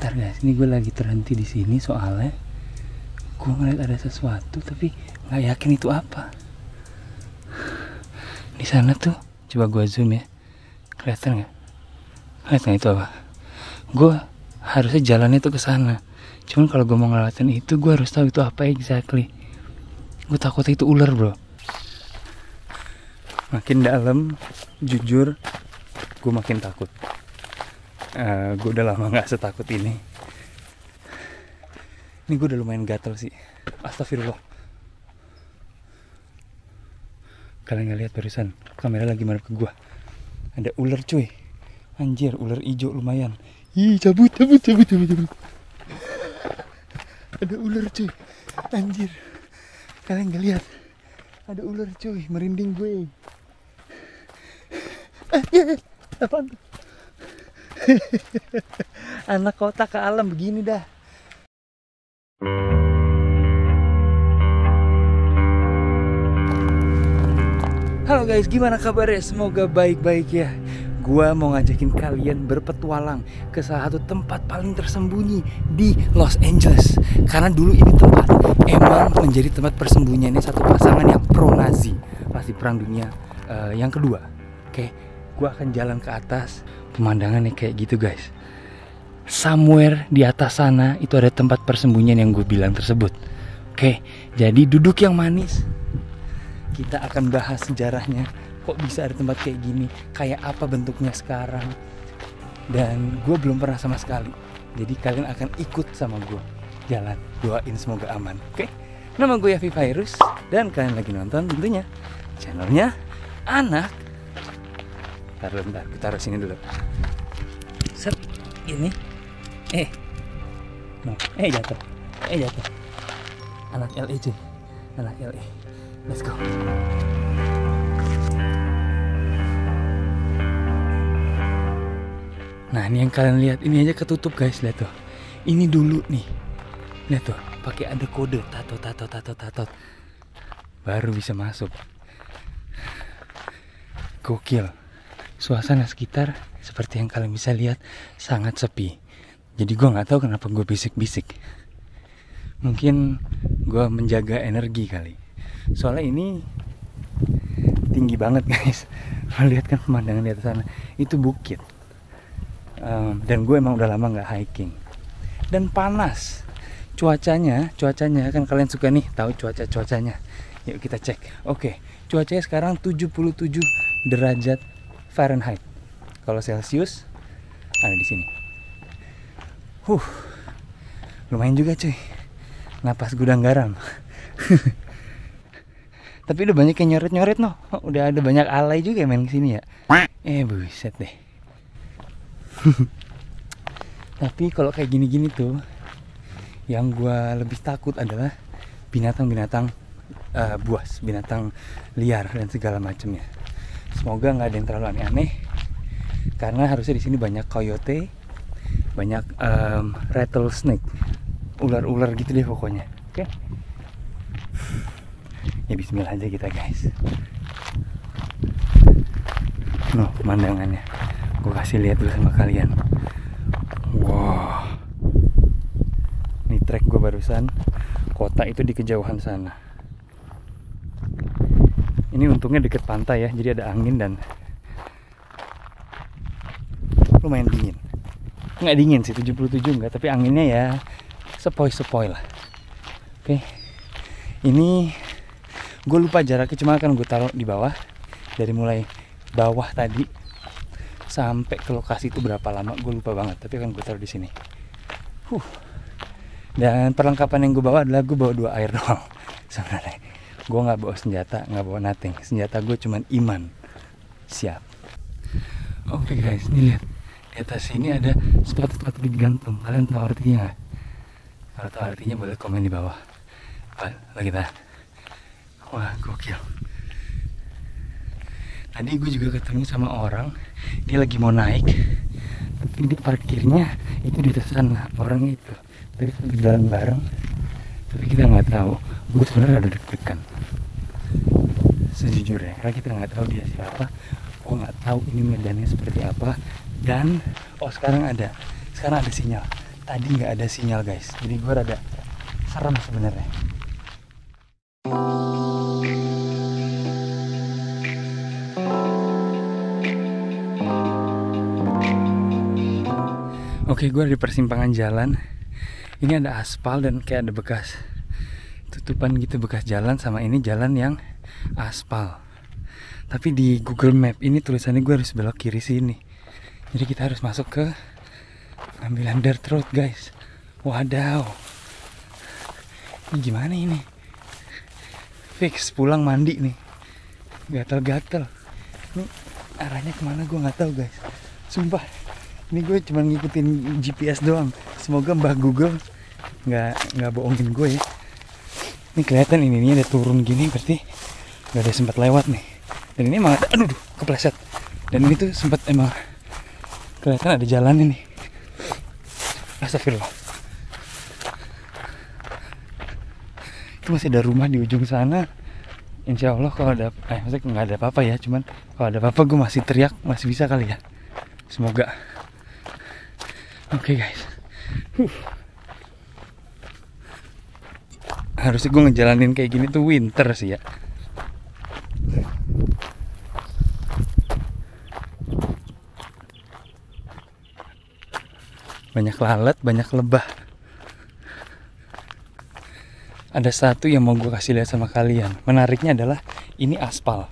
Ntar guys, ini gue lagi terhenti di sini soalnya gue ngeliat ada sesuatu tapi nggak yakin itu apa. Di sana tuh, coba gue zoom ya, kelihatan nggak? Kelihatan itu apa? Gue harusnya jalannya tuh ke sana. Cuman kalau gue mau ngelewatin itu, gue harus tahu itu apa exactly. Gue takut itu ular bro. Makin dalam, jujur, gue makin takut. Gue udah lama nggak setakut ini. Ini gue udah lumayan gatel sih. Astagfirullah. Kalian nggak lihat barusan? Kamera lagi madep ke gue. Ada ular cuy. Anjir, ular hijau lumayan. Ih, cabut. Ada ular cuy. Anjir. Kalian nggak lihat? Ada ular cuy, merinding gue. Apaan tuh? Anak kota ke alam begini dah. Halo guys, gimana kabarnya? Semoga baik-baik ya. Gua mau ngajakin kalian berpetualang ke salah satu tempat paling tersembunyi di Los Angeles. Karena dulu ini tempat emang menjadi tempat persembunyiannya satu pasangan yang pro-Nazi pas di Perang Dunia yang kedua. Oke, gua akan jalan ke atas. Pemandangannya kayak gitu guys. Somewhere di atas sana itu ada tempat persembunyian yang gue bilang tersebut. Oke, jadi duduk yang manis. Kita akan bahas sejarahnya. Kok bisa ada tempat kayak gini? Kayak apa bentuknya sekarang? Dan gue belum pernah sama sekali. Jadi kalian akan ikut sama gue jalan. Doain semoga aman. Oke? Nama gue Yafi Virus. Dan kalian lagi nonton tentunya channelnya Anak. Bentar, kita taruh sini dulu. Set, ini. Jatuh. Anak LE cuy. Anak LE. Let's go. Nah, ini yang kalian lihat, ini aja ketutup guys, lihat tuh. Ini dulu nih. Lihat tuh, pakai ada kode tato. Baru bisa masuk. Gokil. Suasana sekitar seperti yang kalian bisa lihat sangat sepi. Jadi gue nggak tahu kenapa gue bisik-bisik. Mungkin gue menjaga energi kali. Soalnya ini tinggi banget guys. Lihat kan pemandangan di atas sana. Itu bukit. Dan gue emang udah lama nggak hiking. Dan panas. Cuacanya kan kalian suka nih tahu cuacanya. Yuk kita cek. Oke, cuacanya sekarang 77 derajat Fahrenheit. Kalau Celsius ada di sini. Lumayan juga cuy. Napas gudang garam. Tapi udah banyak yang nyoret noh. Udah ada banyak alay juga main kesini ya. Buset deh. Tapi kalau kayak gini-gini tuh, yang gua lebih takut adalah binatang-binatang buas, binatang liar dan segala macamnya. Semoga nggak ada yang terlalu aneh-aneh, karena harusnya di sini banyak coyote, banyak rattlesnake, ular-ular gitu deh pokoknya. Oke? Ya bismillah aja kita guys. Pemandangannya, gue kasih lihat dulu sama kalian. Wow, ini trek gue barusan. Kota itu di kejauhan sana. Ini untungnya deket pantai ya, jadi ada angin dan lumayan dingin. Nggak dingin sih, 77 enggak, tapi anginnya ya sepoi-sepoi lah. Oke, ini gue lupa jaraknya, cuma akan gue taruh di bawah. Dari mulai bawah tadi sampai ke lokasi itu berapa lama gue lupa banget, tapi akan gue taruh di sini. Dan perlengkapan yang gue bawa adalah gue bawa 2 air doang sebenarnya. Gue nggak bawa senjata, nggak bawa nothing. Senjata gue cuman iman. Siap. Oke guys, nih lihat. Di atas sini ada spot-spot digantung. Kalian tahu artinya nggak? Kalau tahu artinya boleh komen di bawah. Lagi kita. Wah, gokil. Tadi gue juga ketemu sama orang. Dia lagi mau naik, tapi di parkirnya itu di atas sana. Orangnya itu. Tadi kita jalan bareng, tapi kita nggak tahu. Gue sebenarnya ada deg-degan, sejujurnya, karena kita nggak tahu dia siapa. Gue nggak tahu ini medannya seperti apa. Dan sekarang ada sinyal. tadi nggak ada sinyal guys, jadi gue rada serem sebenarnya. Oke, gue di persimpangan jalan. Ini ada aspal dan kayak ada bekas tutupan gitu, bekas jalan, sama ini jalan yang aspal. Tapi di Google Map ini tulisannya gue harus belok kiri sini. Jadi kita harus masuk ke ambilan dirt road guys. Wadaw, ini gimana ini? Fix pulang mandi nih, gatel-gatel. Ini arahnya kemana gue nggak tahu guys. Sumpah, ini gue cuma ngikutin GPS doang. Semoga Mbah Google nggak bohongin gue ya. Ini kelihatan ini ada turun gini, berarti nggak ada sempat lewat nih. Dan ini emang ada, aduh, kepleset. Dan ini tuh sempat emang kelihatan ada jalan ini. Astagfirullah. Itu masih ada rumah di ujung sana. Insya Allah kalau ada, maksudnya nggak ada apa-apa ya. Cuman kalau ada apa-apa gue masih teriak, masih bisa kali ya. Semoga. Oke guys. Harusnya gue ngejalanin kayak gini tuh winter sih ya. Banyak lalat, banyak lebah. Ada satu yang mau gue kasih lihat sama kalian. Menariknya adalah ini aspal.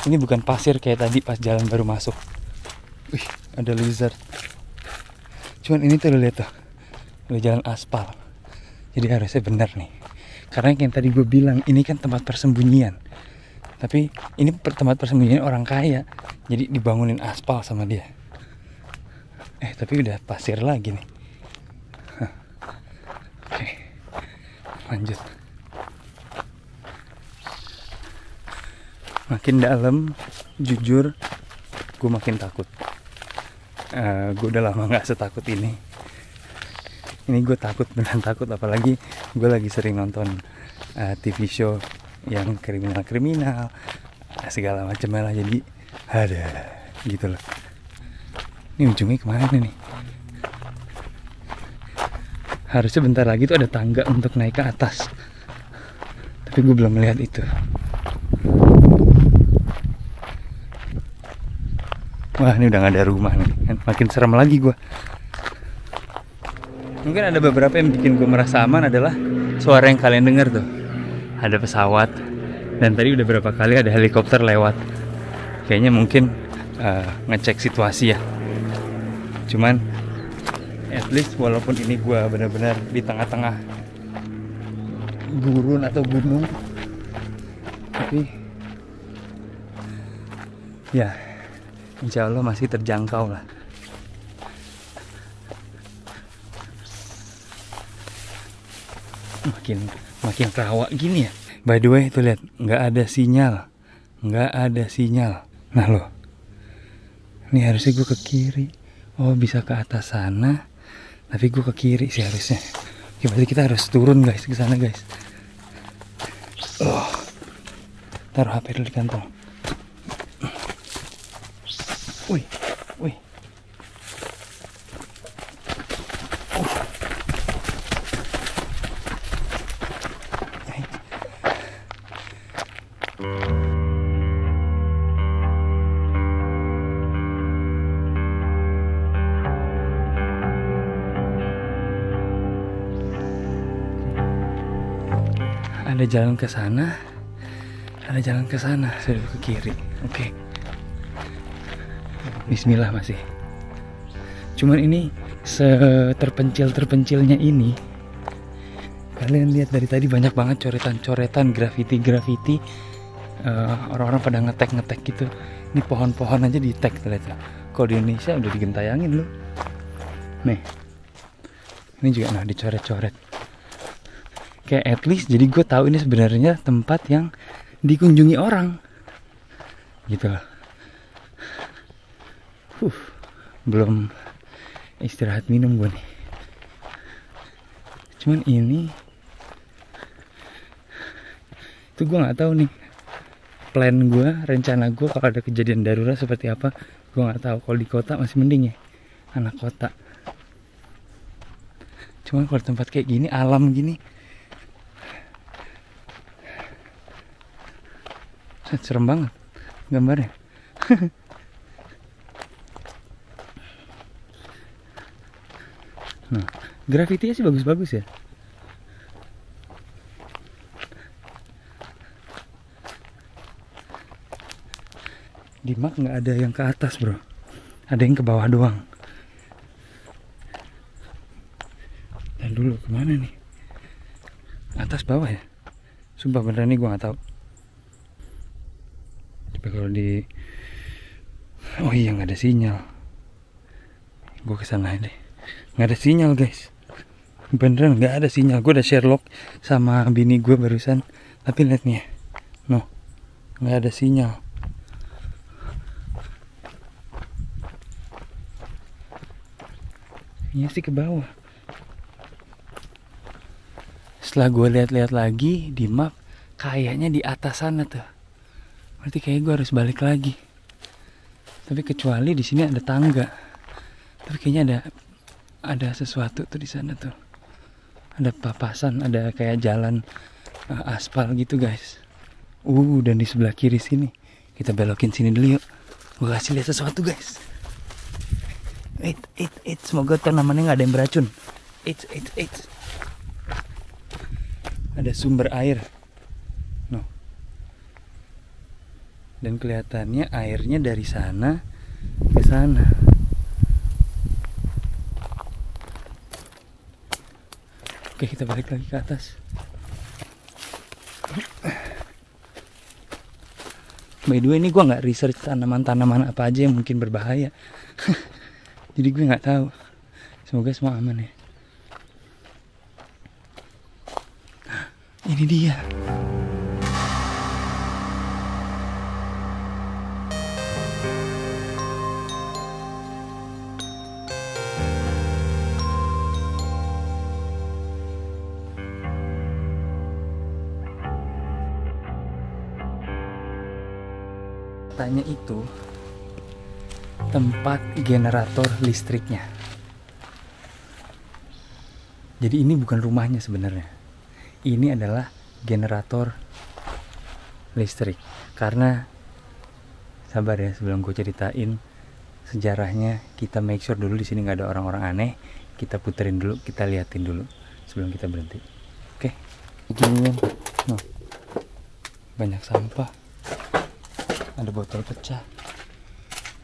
Ini bukan pasir kayak tadi pas jalan baru masuk. Wih, ada lizard. Cuman ini tuh lihat tuh, ada jalan aspal. Jadi harusnya benar nih. Karena yang tadi gue bilang, ini kan tempat persembunyian. Tapi ini tempat persembunyian orang kaya. Jadi dibangunin aspal sama dia. Tapi udah pasir lagi nih. Oke, lanjut. Makin dalam, jujur, gue makin takut. Gue udah lama gak setakut ini. Ini gue takut, beneran takut. Apalagi gue lagi sering nonton TV show yang kriminal-kriminal, segala macamnya lah. Jadi ada gitu loh. Ini ujungnya kemana nih? Harusnya bentar lagi tuh ada tangga untuk naik ke atas. Tapi gue belum melihat itu. Wah, ini udah gak ada rumah nih. Makin serem lagi gue. Mungkin ada beberapa yang bikin gue merasa aman adalah suara yang kalian dengar tuh. Ada pesawat. Dan tadi udah berapa kali ada helikopter lewat. Kayaknya mungkin ngecek situasi ya. Cuman at least walaupun ini gue benar-benar di tengah-tengah gurun atau gunung, tapi ya insya Allah masih terjangkau lah. Makin rawa gini ya. By the way, tuh lihat, nggak ada sinyal. Nah loh, ini harusnya gue ke kiri. Oh, bisa ke atas sana. Tapi gue ke kiri sih harusnya. Oke, berarti kita harus turun guys, ke sana guys. Taruh HP dulu di kantong. Wih. Ada jalan ke sana, sudah ke kiri. Oke. Bismillah masih. Cuman ini seterpencil-terpencilnya ini, kalian lihat dari tadi banyak banget coretan-coretan, grafiti. Orang-orang pada ngetek gitu. Ini pohon-pohon aja di tag, lihat ya. Kalau di Indonesia udah digentayangin loh. Nih, ini juga nah dicoret-coret. Kayak at least jadi gue tahu ini sebenarnya tempat yang dikunjungi orang gitu loh. Belum istirahat minum gue nih. Cuman ini itu gue nggak tahu nih plan gue, rencana gue kalau ada kejadian darurat seperti apa. Gue nggak tahu. Kalau di kota masih mending ya, anak kota. Cuma kalau tempat kayak gini, alam gini, serem banget gambarnya. Nah, grafitinya sih bagus-bagus ya. Di map nggak ada yang ke atas bro, ada yang ke bawah doang. Dan dulu kemana nih? Atas bawah ya? Sumpah beneran nih gue nggak tahu. Tapi kalau di, oh iya nggak ada sinyal. Gue kesana deh. Nggak ada sinyal guys. Beneran nggak ada sinyal. Gue udah Sherlock sama bini gue barusan. Tapi lihat nih ya, no, nggak ada sinyal. Iya sih ke bawah. Setelah gue lihat-lihat lagi di map, kayaknya di atas sana tuh. Berarti kayak gue harus balik lagi. Tapi kecuali di sini ada tangga. Tapi kayaknya ada sesuatu tuh di sana tuh. Ada papasan, ada kayak jalan aspal gitu guys. Dan di sebelah kiri sini. Kita belokin sini dulu yuk. Gue kasih lihat sesuatu guys. Semoga tanamannya nggak ada yang beracun. Ada sumber air. No. Dan kelihatannya airnya dari sana ke sana. Oke, kita balik lagi ke atas. By the way, ini gue nggak research tanaman-tanaman apa aja yang mungkin berbahaya. Jadi gue nggak tahu. Semoga semua aman ya. Ini dia. Katanya itu tempat generator listriknya. Jadi ini bukan rumahnya sebenarnya. Ini adalah generator listrik. Karena sabar ya, sebelum gue ceritain sejarahnya, kita make sure dulu di sini nggak ada orang-orang aneh. Kita puterin dulu, kita liatin dulu sebelum kita berhenti. Oke. Beginian. Nah, banyak sampah. Ada botol pecah.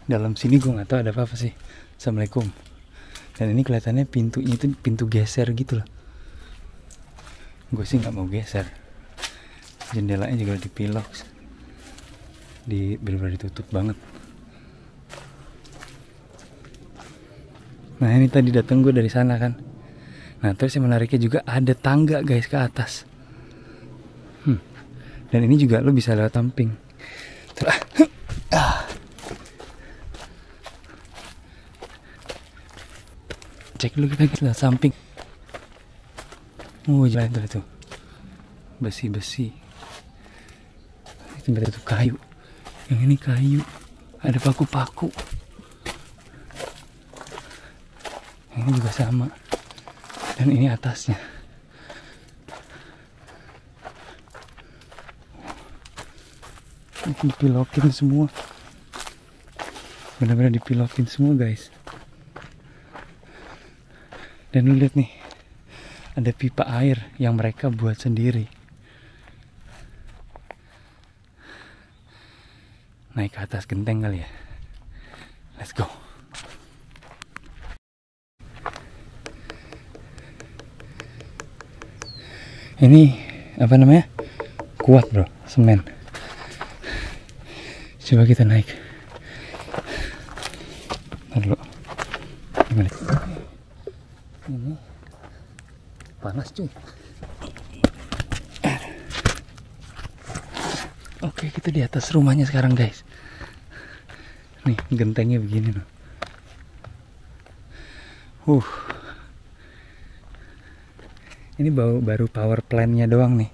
Dalam sini gue nggak tahu ada apa sih. Assalamualaikum. Dan ini kelihatannya pintunya itu pintu geser gitu loh. Gue sih nggak mau geser. Jendelanya juga dipilok, benar-benar ditutup banget. Nah ini tadi datang gue dari sana kan. Nah terus yang menariknya juga ada tangga guys ke atas. Dan ini juga lo bisa lewat samping. Cek dulu kita lihat samping. Jalan itu besi-besi. Itu berarti kayu. Yang ini kayu. Ada paku-paku. Yang ini juga sama. Dan ini atasnya. Ini dipilokin semua. Benar-benar dipilokin semua guys. Dan lu lihat nih, ada pipa air yang mereka buat sendiri. Naik ke atas genteng kali ya. Let's go. Ini apa namanya? Kuat bro, semen. Coba kita naik. Ntar dulu. Gimana? Ini panas cuy. Oke, kita di atas rumahnya sekarang guys. Nih gentengnya begini loh. Ini baru power plant-nya doang nih.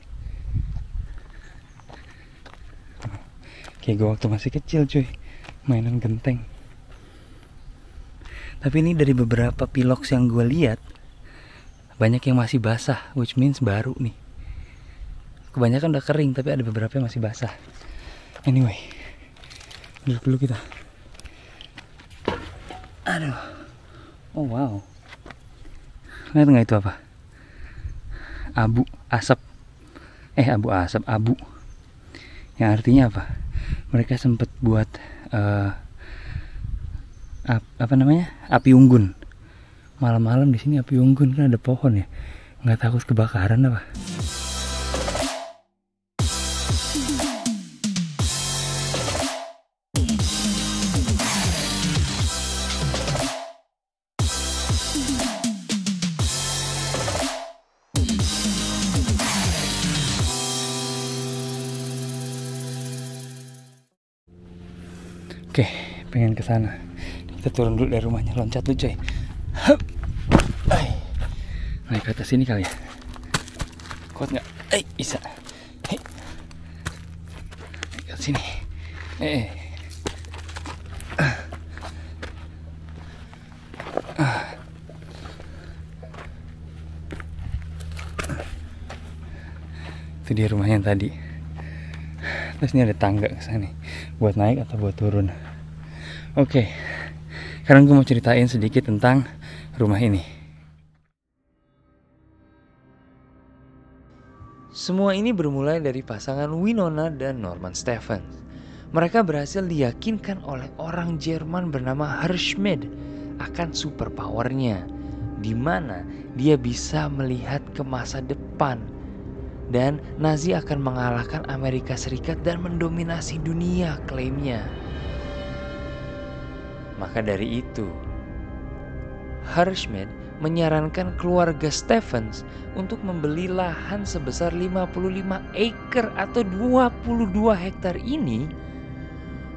Kayak gue waktu masih kecil cuy, mainan genteng. Tapi ini dari beberapa piloks yang gue lihat, Banyak yang masih basah, which means baru nih. Kebanyakan udah kering, tapi ada beberapa yang masih basah. Anyway, duduk dulu kita. Aduh. Oh wow. Lihat nggak itu apa? Abu asap. Abu asap, abu. Yang artinya apa? Mereka sempat buat apa namanya? Api unggun. Malam-malam di sini api unggun, kan ada pohon ya. Nggak takut kebakaran apa? Oke, pengen ke sana. Kita turun dulu dari rumahnya, loncat dulu coy. Hup. Naik ke atas sini kali ya. Kuat nggak? Bisa. Hei. Ke sini. Itu dia rumahnya yang tadi. Terus ini ada tangga ke sana buat naik atau buat turun. Oke. Sekarang gue mau ceritain sedikit tentang rumah ini. Semua ini bermulai dari pasangan Winona dan Norman Steffens. Mereka berhasil diyakinkan oleh orang Jerman bernama Hirschschmidt akan superpowernya, di mana dia bisa melihat ke masa depan. Dan Nazi akan mengalahkan Amerika Serikat dan mendominasi dunia, klaimnya. Maka dari itu, Hirschschmidt menyarankan keluarga Steffens untuk membeli lahan sebesar 55 acre atau 22 hektar ini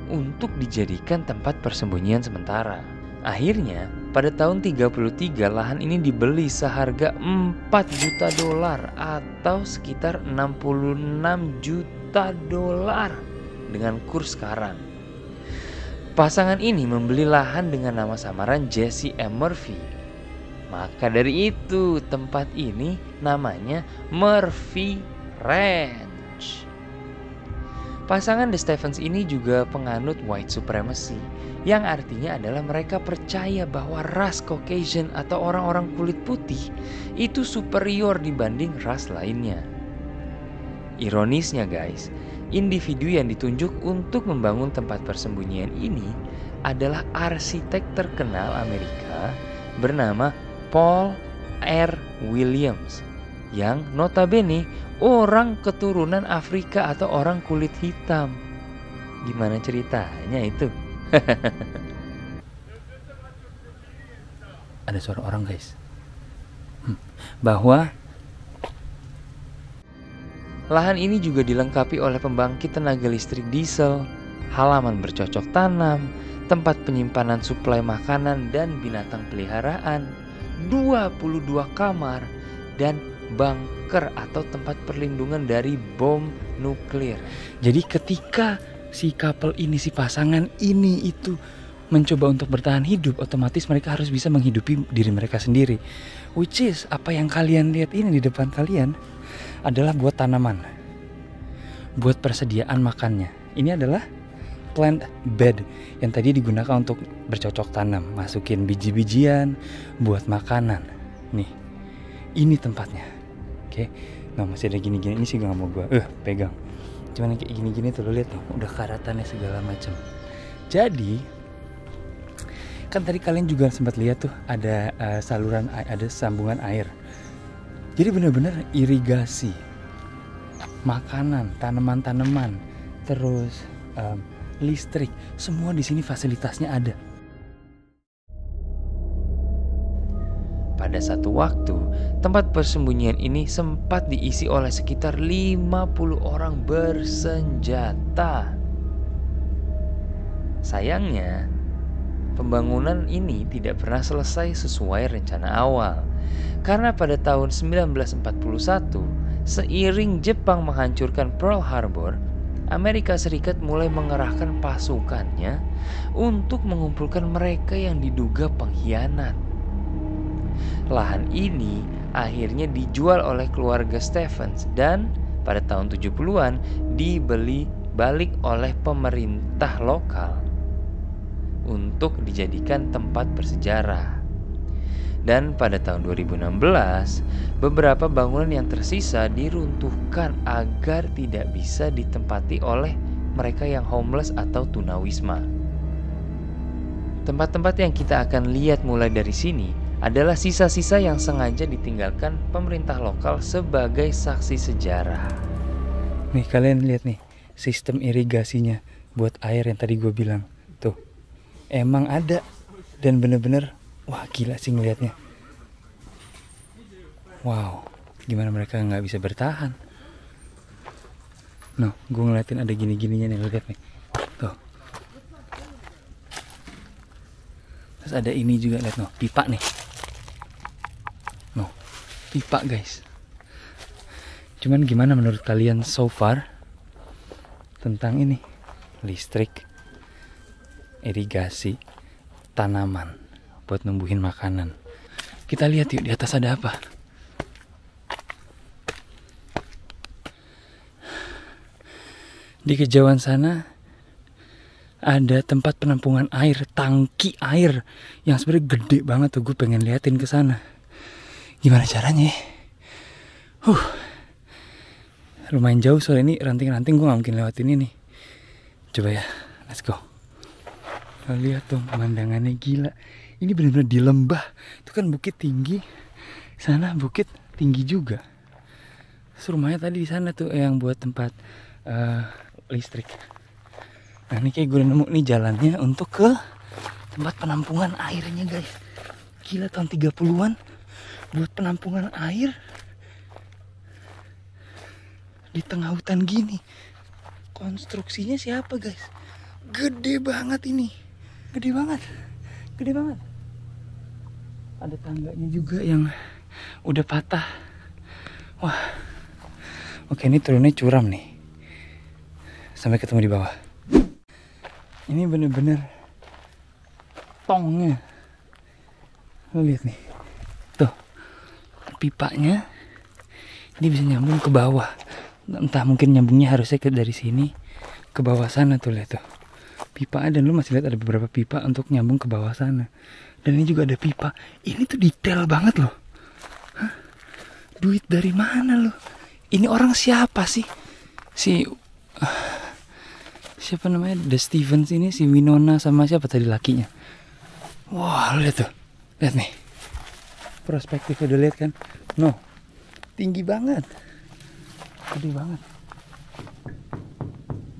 untuk dijadikan tempat persembunyian sementara. Akhirnya, pada tahun 33 lahan ini dibeli seharga $4 juta atau sekitar 66 juta dolar dengan kurs sekarang. Pasangan ini membeli lahan dengan nama samaran Jesse M. Murphy. Maka dari itu tempat ini namanya Murphy Ranch. Pasangan The Steffens ini juga penganut white supremacy, yang artinya adalah mereka percaya bahwa ras Caucasian atau orang-orang kulit putih itu superior dibanding ras lainnya. Ironisnya guys, individu yang ditunjuk untuk membangun tempat persembunyian ini adalah arsitek terkenal Amerika bernama Paul R. Williams, yang notabene orang keturunan Afrika atau orang kulit hitam. Gimana ceritanya itu? Ada suara orang guys. Bahwa lahan ini juga dilengkapi oleh pembangkit tenaga listrik diesel, halaman bercocok tanam, tempat penyimpanan suplai makanan dan binatang peliharaan, 22 kamar, dan bunker atau tempat perlindungan dari bom nuklir. Jadi ketika si couple ini, si pasangan ini itu mencoba untuk bertahan hidup, otomatis mereka harus bisa menghidupi diri mereka sendiri. Which is, apa yang kalian lihat ini di depan kalian adalah buat tanaman, buat persediaan makannya. Ini adalah plant bed yang tadi digunakan untuk bercocok tanam, masukin biji-bijian buat makanan. Nih, ini tempatnya. Oke. Nah, masih ada gini-gini. Ini sih gak mau gue pegang. Cuman kayak gini-gini tuh, lo lihat tuh, udah karatannya segala macam. Jadi kan tadi kalian juga sempat lihat tuh ada saluran air, ada sambungan air. Jadi benar-benar irigasi, makanan, tanaman-tanaman, terus listrik, semua di sini fasilitasnya ada. Pada satu waktu, tempat persembunyian ini sempat diisi oleh sekitar 50 orang bersenjata. Sayangnya, pembangunan ini tidak pernah selesai sesuai rencana awal. Karena pada tahun 1941, seiring Jepang menghancurkan Pearl Harbor, Amerika Serikat mulai mengerahkan pasukannya untuk mengumpulkan mereka yang diduga pengkhianat. lahan ini akhirnya dijual oleh keluarga Stephens dan pada tahun 70-an dibeli balik oleh pemerintah lokal untuk dijadikan tempat bersejarah. Dan pada tahun 2016, beberapa bangunan yang tersisa diruntuhkan agar tidak bisa ditempati oleh mereka yang homeless atau tunawisma. Tempat-tempat yang kita akan lihat mulai dari sini adalah sisa-sisa yang sengaja ditinggalkan pemerintah lokal sebagai saksi sejarah. Nih kalian lihat nih, sistem irigasinya buat air yang tadi gue bilang. Tuh, emang ada dan bener-bener wah gila sih ngeliatnya. Wow, gimana mereka nggak bisa bertahan? Noh, gue ngeliatin ada gini-gininya nih, lihat nih. Tuh. Terus ada ini juga, lihat noh, pipa nih. Noh, pipa guys. Cuman gimana menurut kalian so far tentang ini? Listrik, irigasi, tanaman buat numbuhin makanan. Kita lihat yuk di atas ada apa. Di kejauhan sana ada tempat penampungan air, tangki air yang sebenarnya gede banget tuh. Gue pengen liatin ke sana. Gimana caranya? Lumayan jauh soalnya ini ranting-ranting, gue gak mungkin lewatin ini. Coba ya, let's go. Lihat dong pemandangannya, gila. Ini benar-benar di lembah. Itu kan bukit tinggi, sana bukit tinggi juga. Terus rumahnya tadi di sana tuh yang buat tempat listrik. Nah ini kayak gue nemu nih jalannya untuk ke tempat penampungan airnya guys. Gila, tahun 30-an buat penampungan air di tengah hutan gini. Konstruksinya siapa guys? Gede banget ini. Gede banget. Gede banget. Ada tangganya juga yang udah patah. Wah. Oke, ini turunnya curam nih. Sampai ketemu di bawah. Ini bener-bener tongnya. Lo lihat nih. Tuh. Pipanya ini bisa nyambung ke bawah. Entah mungkin nyambungnya harusnya dari sini ke bawah sana tuh, lihat tuh. Pipa, dan lu masih lihat ada beberapa pipa untuk nyambung ke bawah sana. Dan ini juga ada pipa. Ini tuh detail banget loh. Hah? Duit dari mana lo? Ini orang siapa sih? Siapa namanya? The Stevens ini, si Winona sama siapa tadi lakinya? Wah, lihat tuh. Lihat nih. Perspektifnya udah lihat kan? No. Tinggi banget. Gede banget.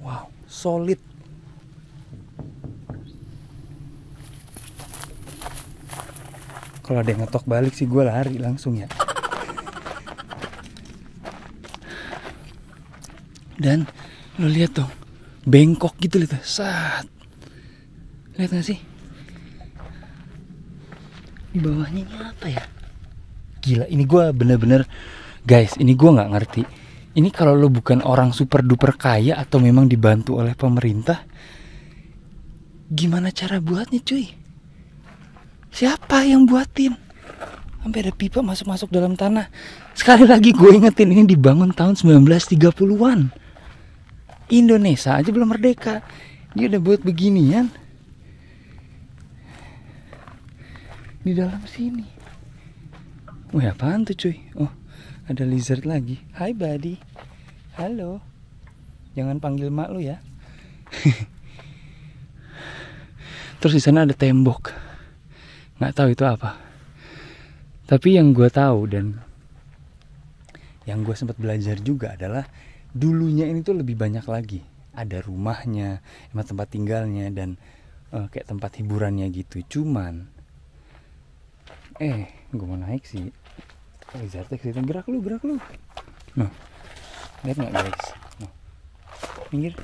Wow, solid. Kalau ada yang ngetok balik sih gue lari langsung ya. Dan lo lihat dong, bengkok gitu lihat, saat. Lihat nggak sih? Di bawahnya ini apa ya? Gila, ini gue bener-bener, guys, ini gue nggak ngerti. Ini kalau lo bukan orang super duper kaya atau memang dibantu oleh pemerintah, gimana cara buatnya cuy? Siapa yang buatin? Sampai ada pipa masuk-masuk dalam tanah. Sekali lagi gue ingetin, ini dibangun tahun 1930-an. Indonesia aja belum merdeka, dia udah buat beginian di dalam sini. Wih, apaan tuh cuy? Oh, ada lizard lagi. Hai buddy. Halo. Jangan panggil mak lu ya. Terus di sana ada tembok. Nggak tahu itu apa. Tapi yang gue tahu dan yang gue sempat belajar juga adalah dulunya ini tuh lebih banyak lagi. Ada rumahnya, tempat tinggalnya, dan kayak tempat hiburannya gitu. Cuman gue mau naik sih. Lizardnya kesini, gerak lu. Noh, lihat nggak guys? Noh, minggir.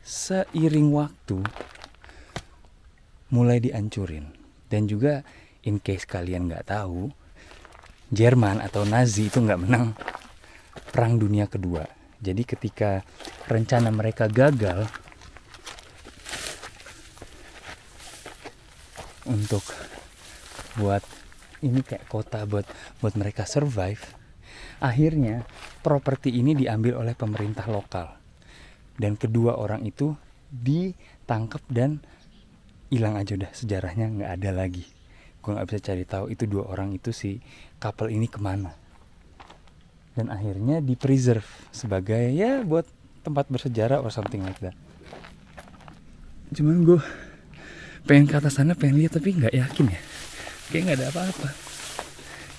Seiring waktu mulai dihancurin. Dan juga in case kalian nggak tahu, Jerman atau Nazi itu nggak menang Perang Dunia Kedua. Jadi ketika rencana mereka gagal, untuk buat ini kayak kota buat mereka survive. Akhirnya properti ini diambil oleh pemerintah lokal dan kedua orang itu ditangkap dan hilang aja udah, sejarahnya nggak ada lagi. Gue nggak bisa cari tahu itu dua orang itu, si couple ini kemana. Dan akhirnya di preserve sebagai ya buat tempat bersejarah or something like that. Cuman gue pengen ke atas sana, pengen lihat, tapi nggak yakin ya, kayak nggak ada apa-apa.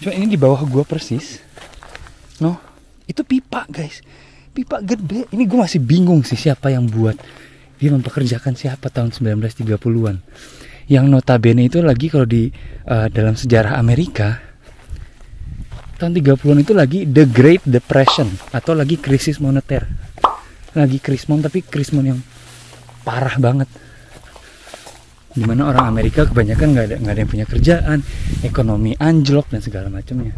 Cuma ini di bawah gue persis, no, itu pipa guys, pipa gede. Ini gue masih bingung sih siapa yang buat, dia mempekerjakan siapa tahun 1930-an. Yang notabene itu lagi kalau di dalam sejarah Amerika tahun 30-an itu lagi The Great Depression atau lagi krisis moneter. Lagi krismon, tapi krismon yang parah banget. Dimana orang Amerika kebanyakan nggak ada yang punya kerjaan, ekonomi anjlok dan segala macamnya.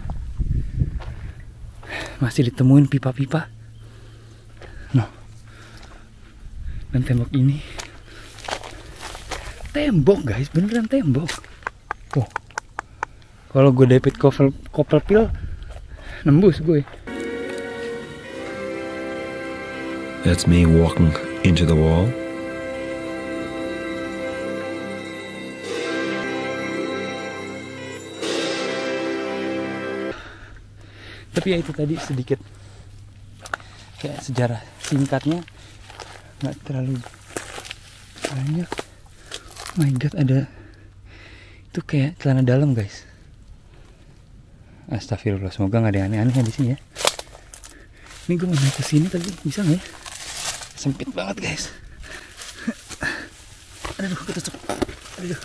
Masih ditemuin pipa-pipa. No. Dan tembok ini, tembok guys, beneran tembok. Tuh. Kalau gue David Copperfield nembus gue. That's me walking into the wall. Tapi ya itu tadi sedikit kayak sejarah singkatnya, nggak terlalu banyak. Oh my god, ada itu kayak celana dalam guys. Astagfirullah, semoga nggak ada yang aneh-aneh di sini ya. Ini gue mau naik ke sini tapi bisa nggak ya? Sempit banget guys. Aduh, ketusuk. Aduh.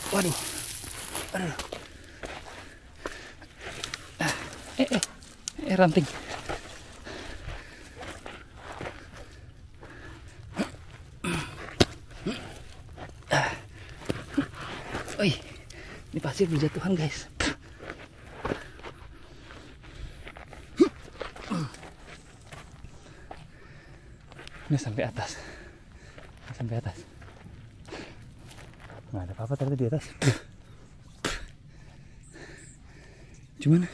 Waduh. Aduh. Ranting. Oi, ini pasir berjatuhan guys. Ini sampai atas. Sampai atas. Nggak ada apa-apa ternyata di atas. Cuman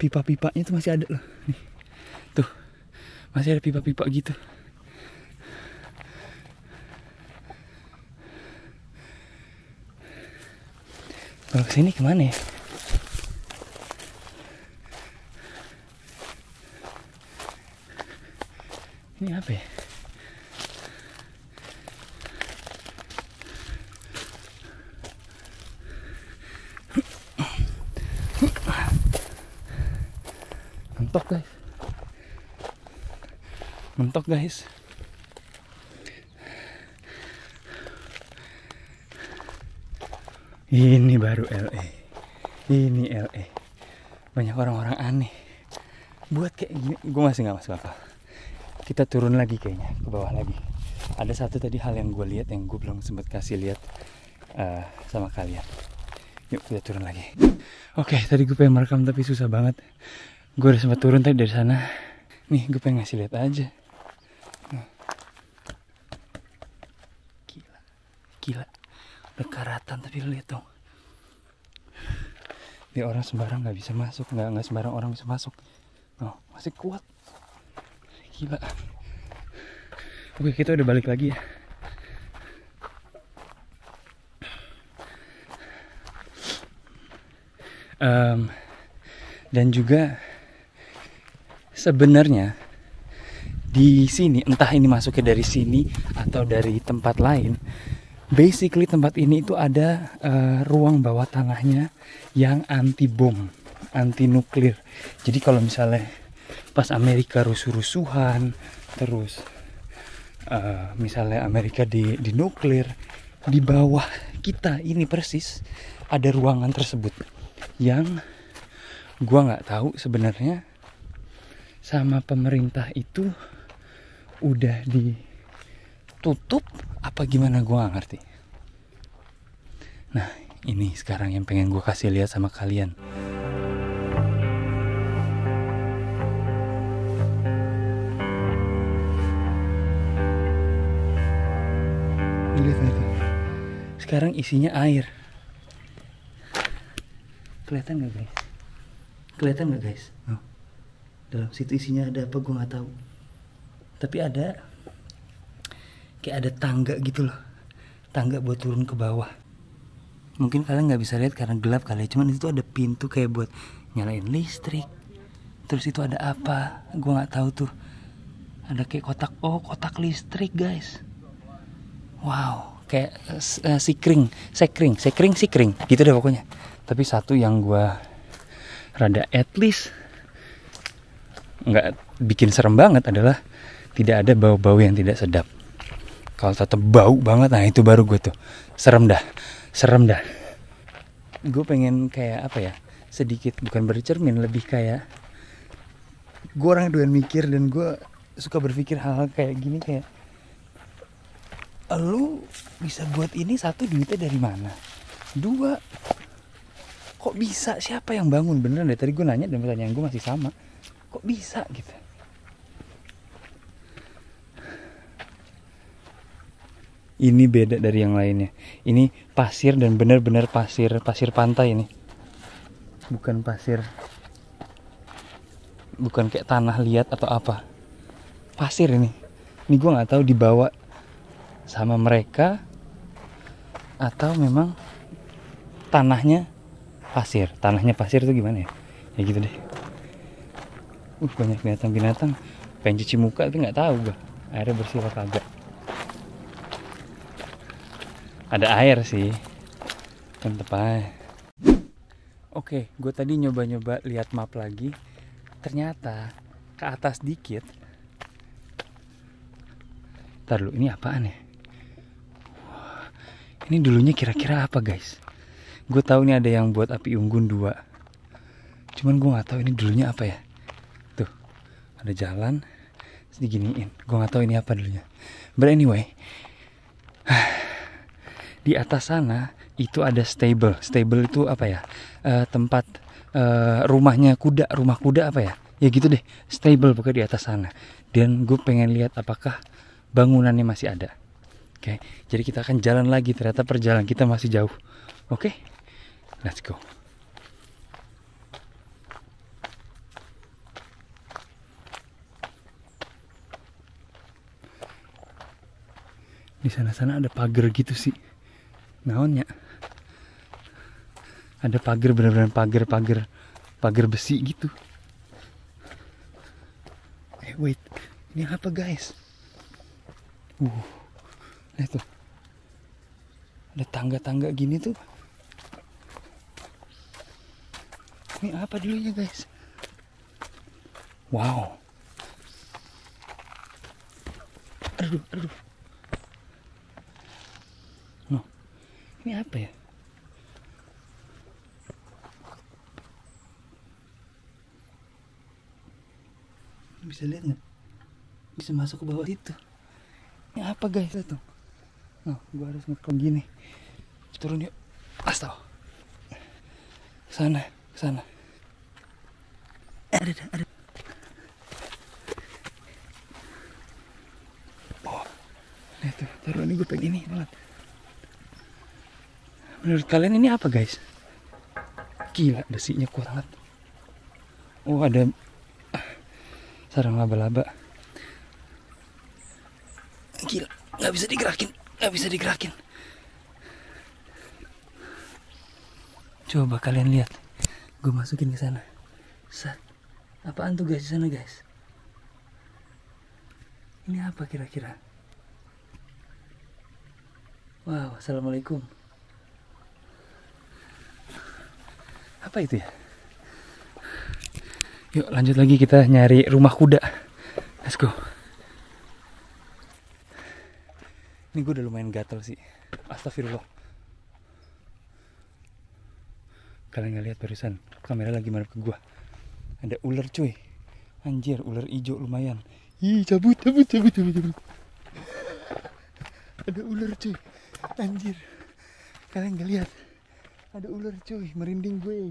pipa-pipanya tuh masih ada loh. Nih. Tuh. Masih ada pipa-pipa gitu. Kalau kesini kemana ya? Ini apa ya? Mentok guys. Mentok guys. Ini baru LA. Ini LA. Banyak orang-orang aneh buat kayak gini. Gue masih gak masuk akal. Kita turun lagi kayaknya, ke bawah lagi. Ada satu tadi hal yang gue lihat yang gue belum sempat kasih lihat sama kalian. Yuk kita turun lagi. Oke, tadi gue pengen merekam tapi susah banget. Gue udah sempat turun tadi dari sana. Nih gue pengen ngasih lihat aja. Gila. Udah karatan tapi lihat dong. Biar orang sembarang nggak bisa masuk, nggak sembarang orang bisa masuk. Oh, masih kuat. Gila. Oke, kita udah balik lagi ya. Dan juga sebenarnya di sini, entah ini masuknya dari sini atau dari tempat lain, basically tempat ini itu ada ruang bawah tanahnya yang anti bom, anti nuklir. Jadi kalau misalnya pas Amerika rusuh-rusuhan, terus misalnya Amerika di nuklir, di bawah kita ini persis ada ruangan tersebut yang gua nggak tahu sebenarnya sama pemerintah itu udah ditutup apa gimana, gue gak ngerti. Nah ini sekarang yang pengen gue kasih lihat sama kalian. sekarang isinya air. Kelihatan nggak guys? Kelihatan nggak guys? Oh. Dalam situ isinya ada apa gue nggak tahu. Tapi ada kayak ada tangga gitu loh. Tangga buat turun ke bawah. Mungkin kalian nggak bisa lihat karena gelap kali. Cuman itu ada pintu kayak buat nyalain listrik. Terus itu ada apa? Gue nggak tahu tuh. Ada kayak kotak. Oh, kotak listrik guys. Wow, kayak sikring gitu deh pokoknya. Tapi satu yang gue rada at least nggak bikin serem banget adalah tidak ada bau-bau yang tidak sedap. Kalau tetap bau banget, nah itu baru gue tuh serem dah. Gue pengen kayak apa ya, sedikit bukan bercermin, lebih kayak gue orang doyan mikir dan gue suka berpikir hal-hal kayak gini, kayak lu bisa buat ini, satu, duitnya dari mana, dua, kok bisa, siapa yang bangun, beneran dari tadi gue nanya dan pertanyaan gue masih sama, kok bisa gitu. Ini beda dari yang lainnya. Ini pasir dan benar-benar pasir pantai ini. Bukan pasir, bukan kayak tanah liat atau apa. Pasir ini. Ini gue nggak tahu dibawa sama mereka atau memang tanahnya pasir. Tanahnya pasir itu gimana ya? Ya gitu deh. Banyak binatang-binatang. Pengen cuci muka tapi nggak tahu gue. Airnya bersih apa kagak. Ada air sih, mantep aja. Oke, gue tadi nyoba-nyoba lihat map lagi. Ternyata ke atas dikit. Ntar dulu, ini apaan ya? Ini dulunya kira-kira apa guys? Gue tahu ini ada yang buat api unggun 2. Cuman gue nggak tahu ini dulunya apa ya. Tuh, ada jalan, terus diginiin. Gue nggak tahu ini apa dulunya. But anyway. Di atas sana itu ada stable. Stable itu apa ya? Tempat rumahnya kuda, rumah kuda apa ya? Ya gitu deh. Stable pokoknya di atas sana. Dan gue pengen lihat apakah bangunannya masih ada. Oke, jadi kita akan jalan lagi. Ternyata perjalanan kita masih jauh. Oke, let's go. Di sana-sana ada pagar gitu sih. Naonnya? Ada pagar, bener-bener pagar besi gitu. Wait, ini apa guys? Lihat tuh, ada tangga-tangga gini tuh. Ini apa dulunya guys? Wow. Aduh. No, ini apa ya? Bisa lihat nggak? Bisa masuk ke bawah itu. Ini apa guys? Lihat tuh. Nah, gue harus ngerekam gini. Turun yuk. Astaga. Ke sana. Ada. Oh, lihat tuh. Taruh ini, gue pengen ini banget. Menurut kalian ini apa guys? Gila, besinya kuat banget. Oh, ada sarang laba-laba. Gila, nggak bisa digerakin. Coba kalian lihat, gue masukin ke sana. Set, apaan tuh guys di sana guys? Ini apa kira-kira? Wow, assalamualaikum. Apa itu ya? Yuk lanjut lagi, kita nyari rumah kuda. Let's go. Ini gue udah lumayan gatel sih. Astagfirullah. Kalian gak lihat barusan kamera lagi madep ke gue. Ada ular cuy. Anjir, ular hijau lumayan. Ih, cabut. Ada ular cuy. Anjir. Kalian gak lihat? Ada ular cuy, merinding gue.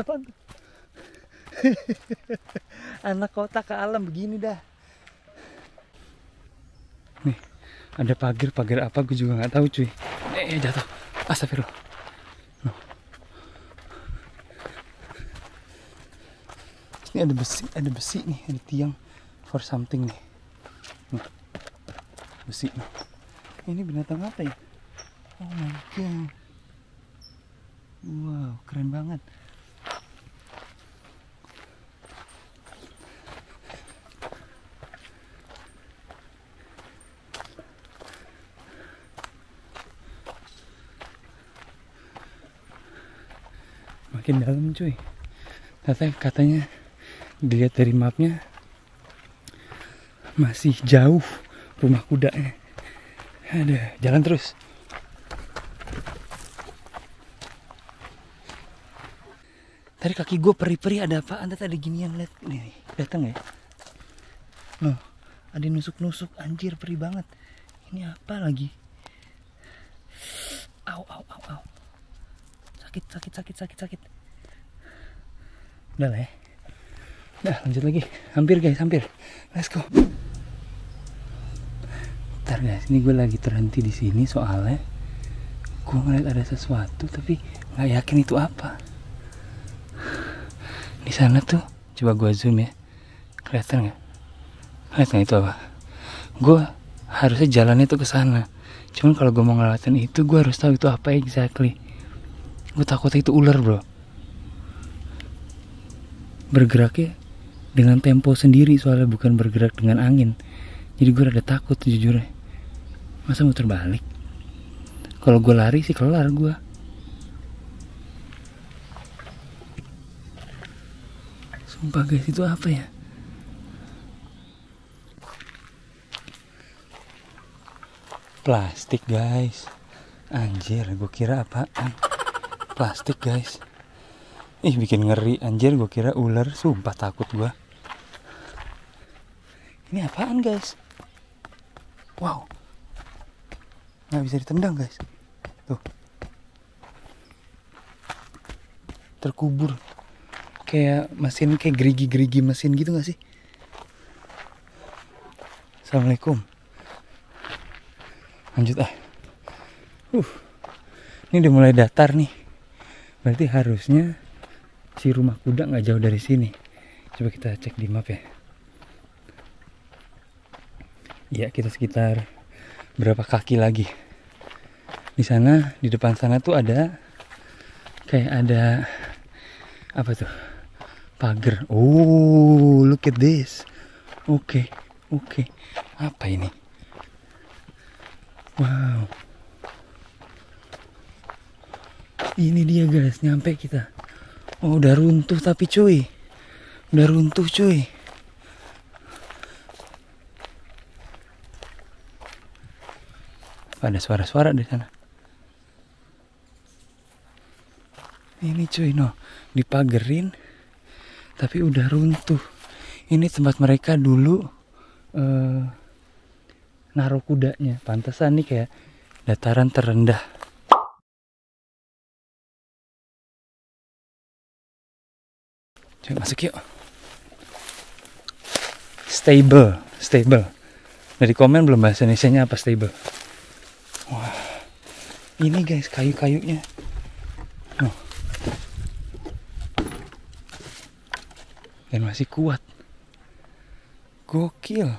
Apaan tuh? Anak kota ke alam begini dah. Nih, Ada pagar apa gue juga nggak tahu cuy. Jatuh. Astagfirullah. No. Ini ada besi nih, ada tiang for something nih. Besi nih. Ini binatang apa ya? Oh my god. Wow, keren banget. Makin dalam cuy. Katanya dilihat dari mapnya masih jauh rumah kudanya. Ada jalan terus. Tadi kaki gue perih-perih, ada apaan? Tadi ada ginian, lihat nih, datang ya. Loh, ada nusuk-nusuk, anjir perih banget. Ini apa lagi? Au. Sakit. Udah lah ya. Udah, lanjut lagi. Hampir guys, hampir. Let's go. Bentar guys, ini gue lagi terhenti di sini soalnya gue ngeliat ada sesuatu tapi nggak yakin itu apa. Di sana tuh, coba gue zoom ya. Kelihatan nggak? Kelihatan itu apa? Gue harusnya jalannya tuh ke sana. Cuman kalau gue mau ngelewatin itu, gue harus tahu itu apa exactly. Gue takutnya itu ular bro. Bergeraknya dengan tempo sendiri soalnya, bukan bergerak dengan angin. Jadi gue rada takut jujurnya. Masa muter balik? Kalau gue lari sih kelar gue. Sumpah guys, itu apa ya? Plastik guys. Anjir, gue kira apaan? Plastik guys. Ih, bikin ngeri anjir, gue kira ular. Sumpah takut gue. Ini apaan guys? Wow, nggak bisa ditendang guys. Tuh, terkubur kayak mesin, kayak gerigi mesin gitu nggak sih? Assalamualaikum. Lanjut ini udah mulai datar nih. Berarti harusnya si rumah kuda nggak jauh dari sini. Coba kita cek di map ya. Ya, kita sekitar berapa kaki lagi. Di sana, di depan sana tuh ada kayak ada apa tuh? Pagar. Oh, look at this. Oke. Apa ini? Wow. Ini dia guys, nyampe kita. Oh, udah runtuh tapi cuy. Udah runtuh cuy. Ada suara-suara di sana. Ini cuy, dipagerin tapi udah runtuh. Ini tempat mereka dulu naruh kudanya. Pantesan nih kayak dataran terendah. Coba masuk yuk. Stable. Dari komen belum bahasa Indonesianya apa stable. Wah, ini guys kayu-kayunya. Dan masih kuat. Gokil.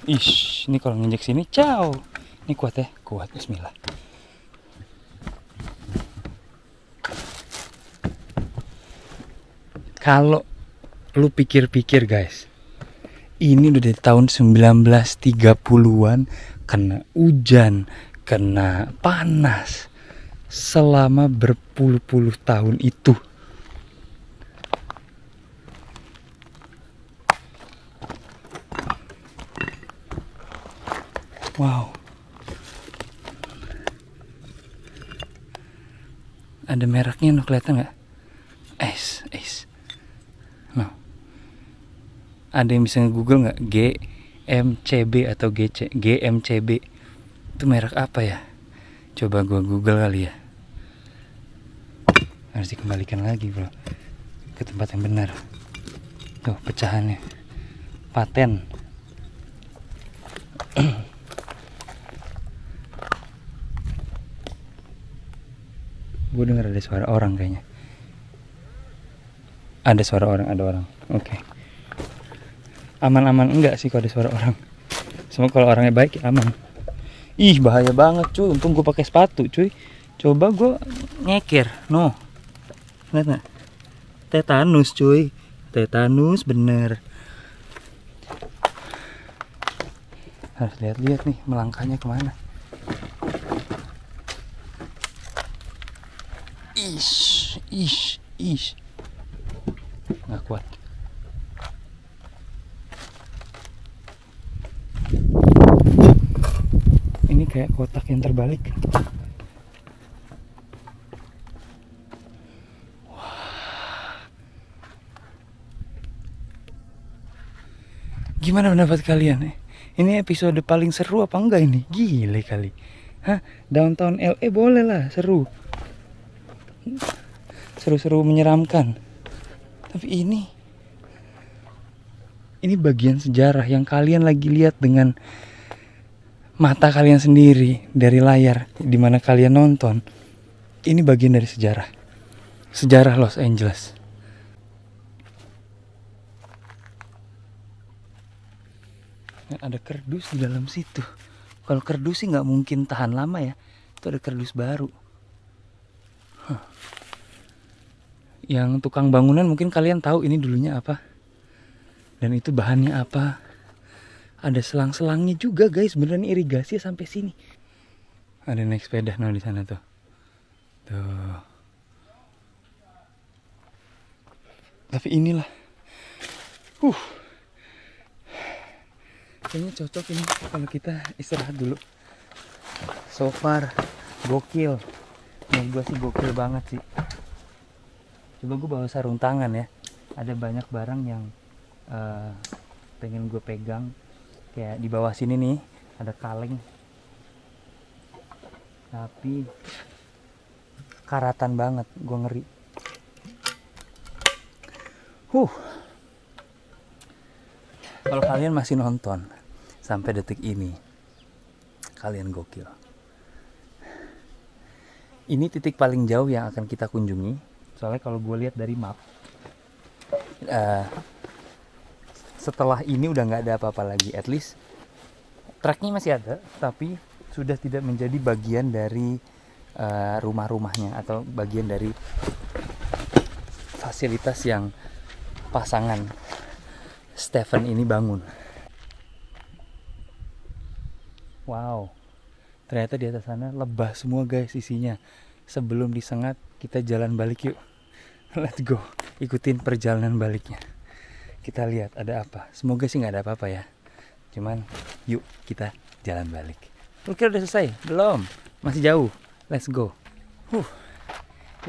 Ish, ini kalau nginjek sini, ciao. Ini kuat ya, kuat. Bismillah. Kalau lu pikir-pikir guys, ini udah dari tahun 1930-an, kena hujan, kena panas selama berpuluh-puluh tahun itu. Wow. Ada mereknya, kelihatan nggak? Ace. Ada yang bisa nge-google nggak? GMCB atau GMCB itu merek apa ya? Coba gua google kali ya. Harus dikembalikan lagi bro ke tempat yang benar. Tuh pecahannya. Paten. Gue denger ada suara orang kayaknya. Ada suara orang, ada orang. Oke. Aman-aman enggak sih kalau ada suara orang. Semua kalau orangnya baik ya aman. Ih, bahaya banget cuy. Untung gue pakai sepatu cuy. Coba gue nyeker. No. Lihat nggak? Tetanus cuy. Tetanus bener. Harus lihat-lihat nih melangkahnya kemana. Ish. Nggak kuat. Ini kayak kotak yang terbalik. Gimana pendapat kalian? Ini episode paling seru apa enggak ini? Gile kali. Hah? Downtown LA boleh lah, seru. Seru-seru menyeramkan. Tapi ini bagian sejarah yang kalian lagi lihat dengan mata kalian sendiri dari layar di mana kalian nonton. Ini bagian dari sejarah. Sejarah Los Angeles. Dan ada kerdus di dalam situ. Kalau kerdus sih nggak mungkin tahan lama ya. Itu ada kerdus baru. Yang tukang bangunan mungkin kalian tahu ini dulunya apa. Dan itu bahannya apa. Ada selang-selangnya juga guys. Beneran irigasi sampai sini. Ada naik sepeda di sana tuh. Tuh. Tapi inilah. Kayaknya cocok ini kalau kita istirahat dulu. So far gokil. Menurut gue sih gokil banget sih. Coba gue bawa sarung tangan ya. Ada banyak barang yang pengen gue pegang. Kayak di bawah sini nih ada kaleng. Tapi karatan banget, gue ngeri. Kalau kalian masih nonton sampai detik ini, kalian gokil. Ini titik paling jauh yang akan kita kunjungi. Soalnya kalau gue lihat dari map, setelah ini udah nggak ada apa-apa lagi. At least tracknya masih ada, tapi sudah tidak menjadi bagian dari rumah-rumahnya atau bagian dari fasilitas yang pasangan Stephen ini bangun. Wow, ternyata di atas sana lebah semua guys isinya. Sebelum disengat kita jalan balik yuk. Let's go, ikutin perjalanan baliknya. Kita lihat ada apa. Semoga sih nggak ada apa-apa ya. Cuman yuk kita jalan balik. Lu kira udah selesai? Belum, masih jauh. Let's go.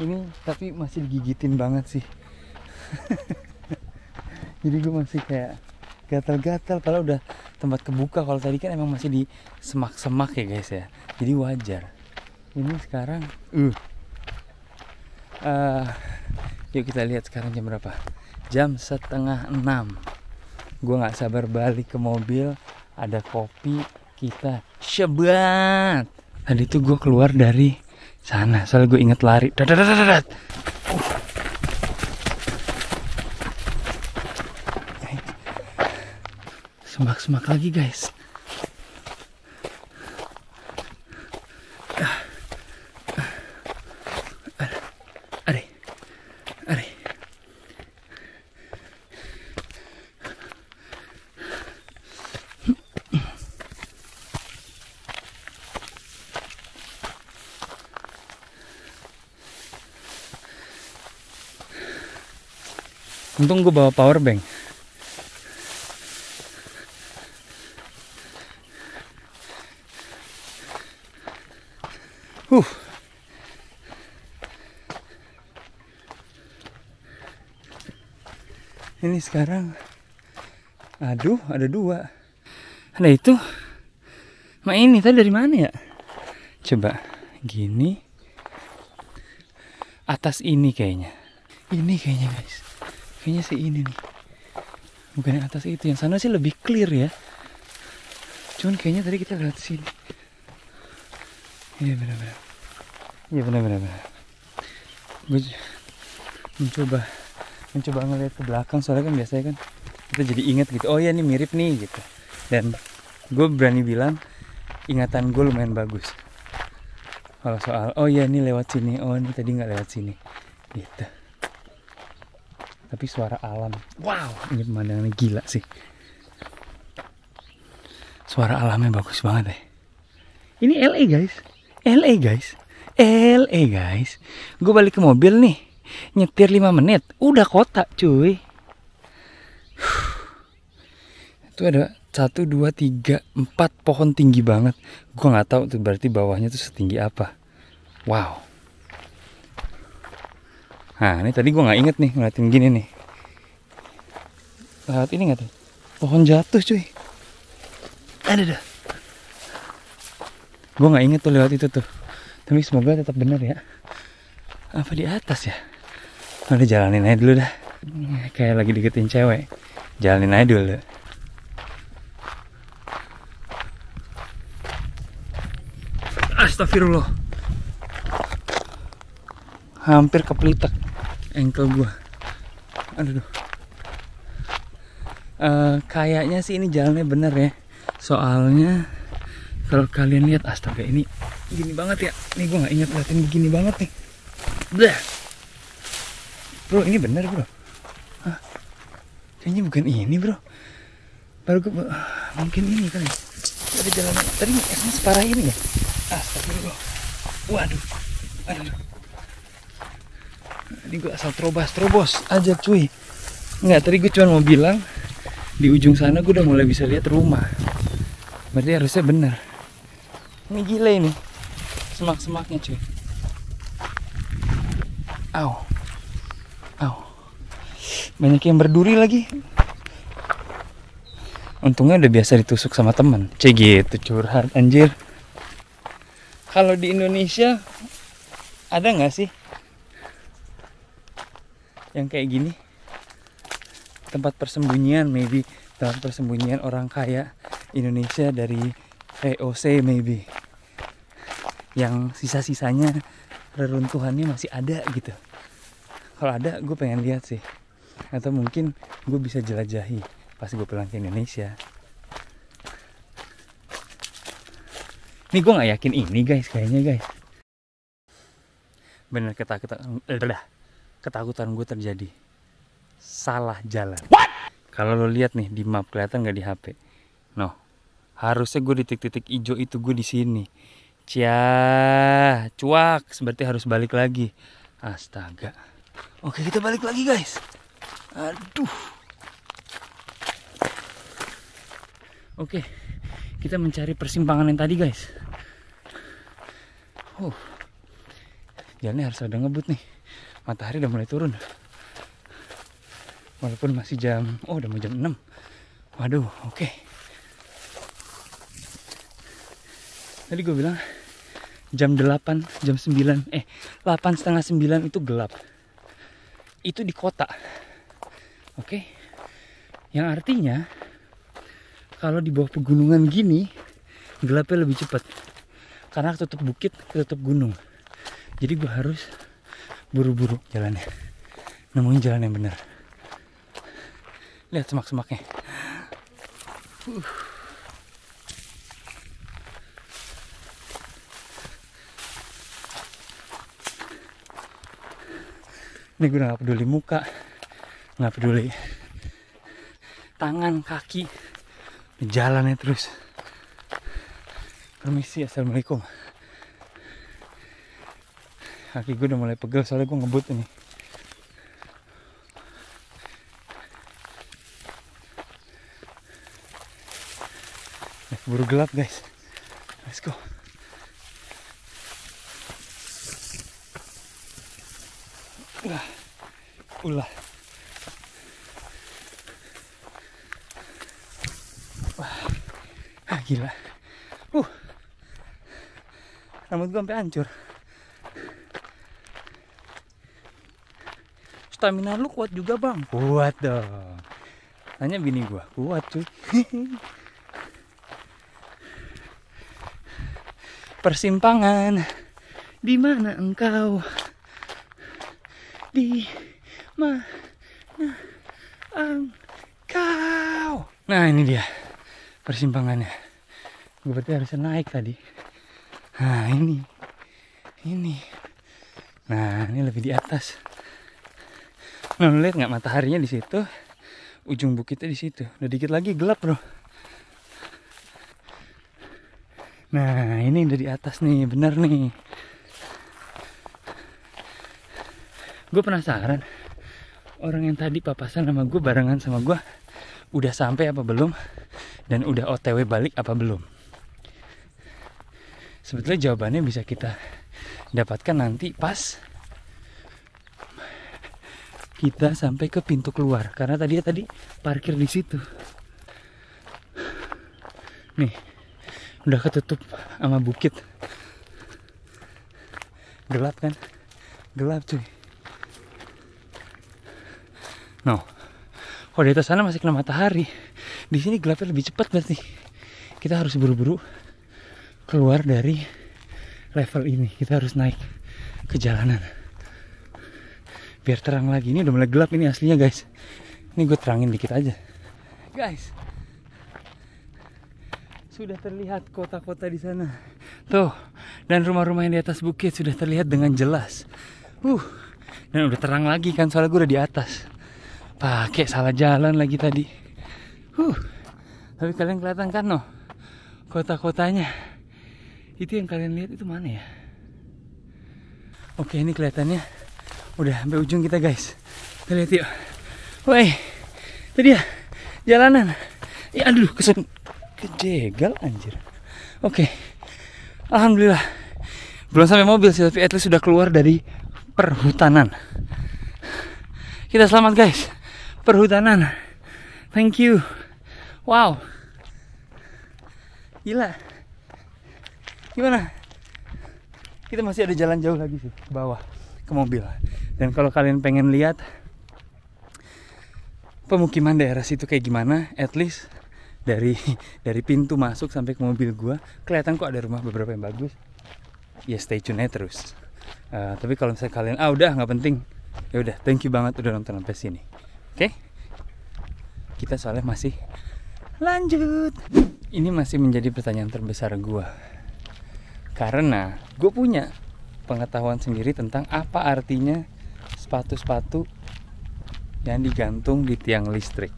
Ini tapi masih digigitin banget sih. Jadi gue masih kayak gatal-gatal. Kalau udah tempat kebuka. Kalau tadi kan emang masih di semak-semak ya guys ya. Jadi wajar. Ini sekarang yuk kita lihat sekarang jam berapa. Jam 5:30. Gue gak sabar balik ke mobil. Ada kopi. Kita syebat. Tadi tuh gue keluar dari sana. Soalnya gue inget lari. Semak-semak lagi guys. Untung gue bawa power bank. Ini sekarang, aduh, ada 2. Ada itu. Ma ini tadi dari mana ya? Coba gini. Atas ini kayaknya. Ini kayaknya guys. Kayaknya sih ini nih. Bukan yang atas itu, yang sana sih lebih clear ya. Cuman kayaknya tadi kita lewat sini. Iya benar-benar. Iya benar-benar. Gue mencoba ngeliat ke belakang, soalnya kan biasanya kan kita jadi ingat gitu. Oh ya ini mirip nih gitu. Dan gue berani bilang ingatan gue lumayan bagus. Kalau soal oh ya ini lewat sini, oh ini tadi nggak lewat sini, gitu. Tapi suara alam, wow, ini pemandangannya gila sih. Suara alamnya bagus banget deh. Ini LA guys, LA guys, LA guys. Gue balik ke mobil nih, nyetir 5 menit, udah kota cuy. Itu ada 1, 2, 3, 4 pohon tinggi banget. Gue nggak tahu tuh berarti bawahnya tuh setinggi apa. Wow. Nah ini tadi gue nggak inget nih ngeliatin gini nih. Lewat ini nggak tuh? Pohon jatuh cuy. Ada dah. Gue nggak inget tuh lewat itu tuh. Tapi semoga tetap benar ya. Apa di atas ya? Udah jalanin aja dulu dah. Kayak lagi deketin cewek. Jalanin aja dulu. Astagfirullah. Hampir kepelitak ankle gua. Aduh. Kayaknya sih ini jalannya bener ya. Soalnya kalau kalian lihat, astaga ini gini banget ya. Nih gua nggak ingat liatin begini banget nih. Blah. Bro ini bener bro. Hah? Kayaknya bukan ini bro. Baru gua mungkin ini kali. Ada jalannya. Tadi emang separah ini ya. Astagfirullah. Waduh. Aduh. Ini gue asal terobos aja cuy. Enggak, tadi gue cuma mau bilang di ujung sana gue udah mulai bisa lihat rumah. Berarti harusnya benar. Ini gila ini. Semak-semaknya cuy. Au. Au. Banyak yang berduri lagi. Untungnya udah biasa ditusuk sama teman. Cek gitu curhat anjir. Kalau di Indonesia ada nggak sih yang kayak gini? Tempat persembunyian maybe, tempat persembunyian orang kaya Indonesia dari VOC maybe. Yang sisa-sisanya reruntuhannya masih ada gitu. Kalau ada gue pengen lihat sih. Atau mungkin gue bisa jelajahi pas gue pulang ke Indonesia. Ini gue gak yakin ini guys, kayaknya guys. Bener ketakutan gue terjadi. Salah jalan. What? Kalau lo lihat nih di map kelihatan gak di HP? No. Harusnya gue di titik-titik hijau itu gue di sini. Cuak, berarti harus balik lagi. Astaga. Oke, kita balik lagi guys. Aduh. Oke. Kita mencari persimpangan yang tadi guys. Jalannya harus ada ngebut nih. Matahari udah mulai turun. Walaupun masih jam, udah mau jam 6. Waduh, oke. Tadi gue bilang jam 8, jam 9, 8:30, 9 itu gelap. Itu di kota. Oke. Yang artinya kalau di bawah pegunungan gini gelapnya lebih cepat karena ketutup bukit, ketutup gunung. Jadi gue harus buru-buru jalannya, nemuin jalan yang benar. Lihat semak-semaknya. Ini gue gak peduli muka, gak peduli tangan, kaki, jalannya terus. Permisi, assalamualaikum. Kaki gue udah mulai pegel soalnya gue ngebut ini. Buru gelap guys. Let's go. Ulah. Wah, gila. Rambut gue sampai hancur. Stamina lu kuat juga bang? Kuat dong. Tanya bini gue, kuat cuy. Persimpangan, di mana engkau? Di mana engkau? Nah ini dia persimpangannya. Gue berarti harus naik tadi. Nah ini. Nah ini lebih di atas. Nah lu lihat nggak mataharinya di situ, ujung bukitnya di situ. Udah dikit lagi gelap bro. Nah ini udah di atas nih, bener nih. Gue penasaran, orang yang tadi papasan sama gue, barengan sama gue, udah sampai apa belum? Dan udah OTW balik apa belum? Sebetulnya jawabannya bisa kita dapatkan nanti pas kita sampai ke pintu keluar. Karena tadi parkir di situ. Nih, udah ketutup sama bukit. Gelap kan? Gelap cuy. No. Kalau di atas sana masih kena matahari, di sini gelapnya lebih cepat berarti. Kita harus buru-buru keluar dari level ini. Kita harus naik ke jalanan biar terang lagi. Ini udah mulai gelap ini aslinya guys. Ini gue terangin dikit aja guys. Sudah terlihat kota-kota di sana tuh, dan rumah-rumah yang di atas bukit sudah terlihat dengan jelas. Dan udah terang lagi kan, soalnya gue udah di atas. Pakai salah jalan lagi tadi. Tapi kalian kelihatan kan no, kota-kotanya. Itu yang kalian lihat itu mana ya? Oke, ini kelihatannya udah sampai ujung kita guys. Kita lihat yuk. Woi, itu dia jalanan. Ya aduh, kejegal anjir. Oke, alhamdulillah belum sampai mobil sih, tapi at least sudah keluar dari perhutanan. Kita selamat guys, perhutanan. Thank you. Wow, gila. Gimana? Kita masih ada jalan jauh lagi sih ke bawah, ke mobil. Dan kalau kalian pengen lihat pemukiman daerah situ kayak gimana, at least dari pintu masuk sampai ke mobil gua kelihatan kok ada rumah beberapa yang bagus. Ya stay tune aja terus. Tapi kalau misalnya kalian udah nggak penting, ya udah thank you banget udah nonton sampai sini. Oke? Kita soalnya masih lanjut. Ini masih menjadi pertanyaan terbesar gua. Karena gue punya pengetahuan sendiri tentang apa artinya sepatu-sepatu yang digantung di tiang listrik.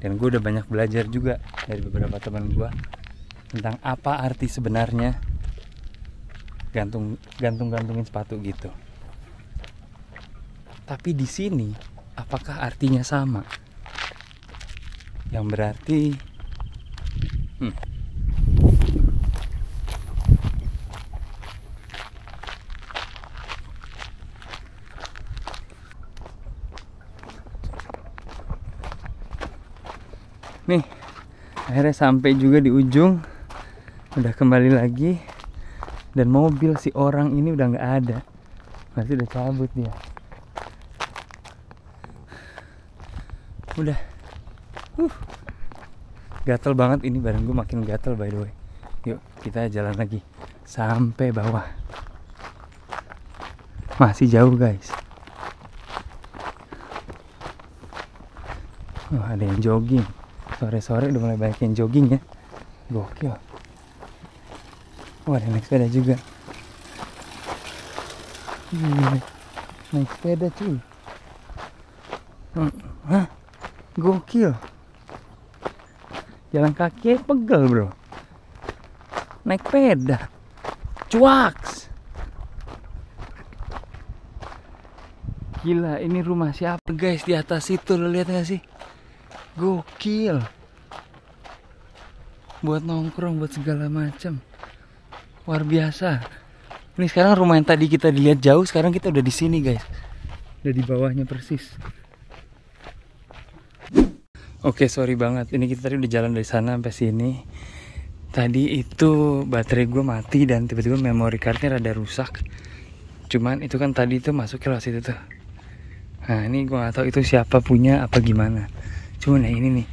Dan gue udah banyak belajar juga dari beberapa teman gue tentang apa arti sebenarnya gantung-gantungin sepatu gitu. Tapi di sini apakah artinya sama? Yang berarti nih, akhirnya sampai juga di ujung. Udah kembali lagi. Dan mobil si orang ini udah gak ada. Berarti udah cabut dia. Udah. Gatel banget ini, badan gue makin gatel by the way. Yuk kita jalan lagi sampai bawah. Masih jauh guys. Ada yang jogging. Sore-sore udah mulai banyak yang jogging ya. Gokil. Ada yang naik sepeda juga. Naik sepeda cuy. Gokil. Jalan kaki pegel bro. Naik sepeda. Cuaks. Gila, ini rumah siapa guys di atas itu, lo lihat gak sih? Gokil. Buat nongkrong, buat segala macam. Luar biasa. Ini sekarang rumah yang tadi kita dilihat jauh, sekarang kita udah di sini guys. Udah di bawahnya persis. Oke, sorry banget. Ini kita tadi udah jalan dari sana sampai sini. Tadi itu baterai gue mati dan tiba-tiba memory cardnya rada rusak. Cuman itu kan tadi itu masuk ke lewat situ tuh. Nah ini gue gak tahu itu siapa punya apa gimana. Cuman ya ini nih,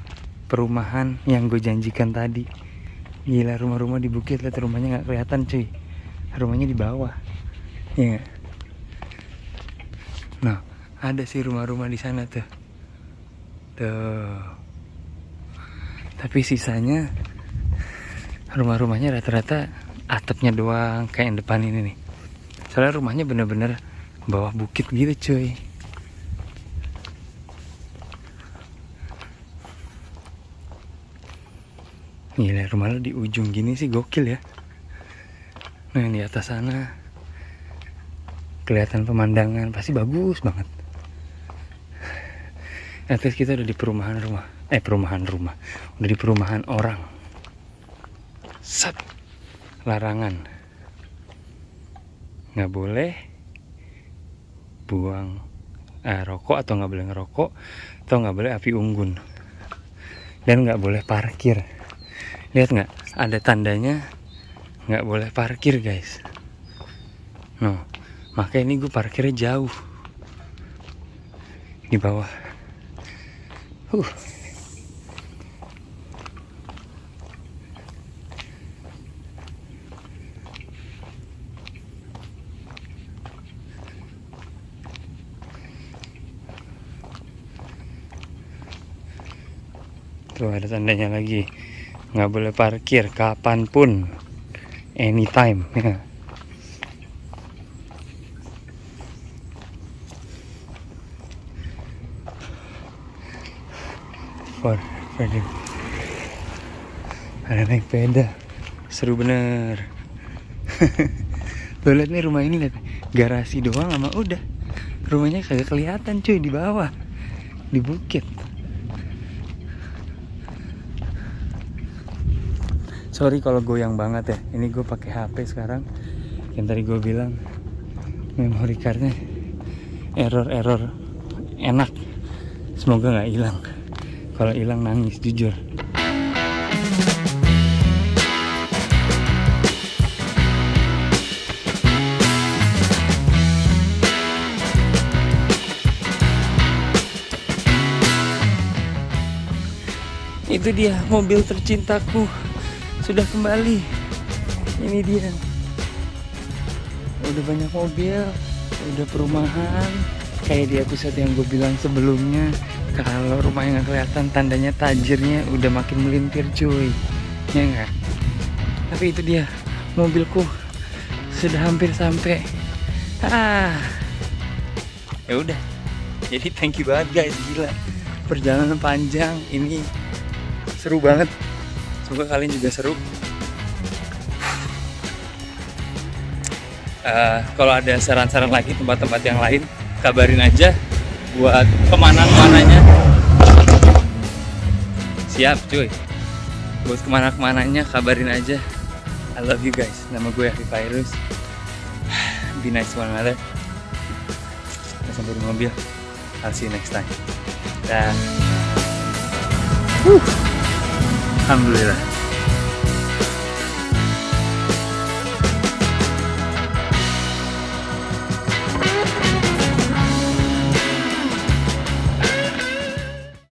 perumahan yang gue janjikan tadi. Gila, rumah-rumah di bukit, lihat rumahnya nggak kelihatan cuy, rumahnya di bawah. Iya. Nah, ada sih rumah-rumah di sana tuh. Tapi sisanya rumah-rumahnya rata-rata atapnya doang, kayak yang depan ini nih. Soalnya rumahnya bener-bener bawah bukit gitu cuy. Gila, rumah lo di ujung gini sih gokil ya. Nah, yang di atas sana kelihatan pemandangan, pasti bagus banget. Atas kita udah di perumahan rumah. Udah di perumahan orang. Set. Larangan. Nggak boleh buang rokok, atau nggak boleh ngerokok, atau nggak boleh api unggun. Dan nggak boleh parkir. Lihat nggak? Ada tandanya nggak boleh parkir guys. No, makanya ini gue parkirnya jauh di bawah. Tuh ada tandanya lagi, nggak boleh parkir kapanpun, anytime ya. Ada naik sepeda, seru bener. Tuh lihat nih rumah ini, lihat garasi doang sama udah, rumahnya kagak kelihatan cuy, di bawah di bukit. Sorry kalau goyang banget ya, ini gue pakai HP sekarang. Yang tadi gue bilang memory cardnya error enak, semoga nggak hilang. Kalau hilang nangis jujur. Itu dia mobil tercintaku sudah kembali. Ini dia. Udah banyak mobil, udah perumahan. Kayak di episode yang gue bilang sebelumnya, kalau rumahnya nggak kelihatan tandanya tajirnya udah makin melintir cuy, ya nggak? Tapi itu dia, mobilku sudah hampir sampai. Ya udah. Jadi thank you banget guys, gila. Perjalanan panjang ini seru banget. Semoga kalian juga seru. Kalau ada saran-saran lagi tempat-tempat yang lain, kabarin aja buat kemana-kemananya. Siap cuy, buat kemana-kemananya kabarin aja. I love you guys. Nama gue Afif Fairuz. Be nice to one another. Kita sampai di mobil. I'll see you next time. Dah. Alhamdulillah.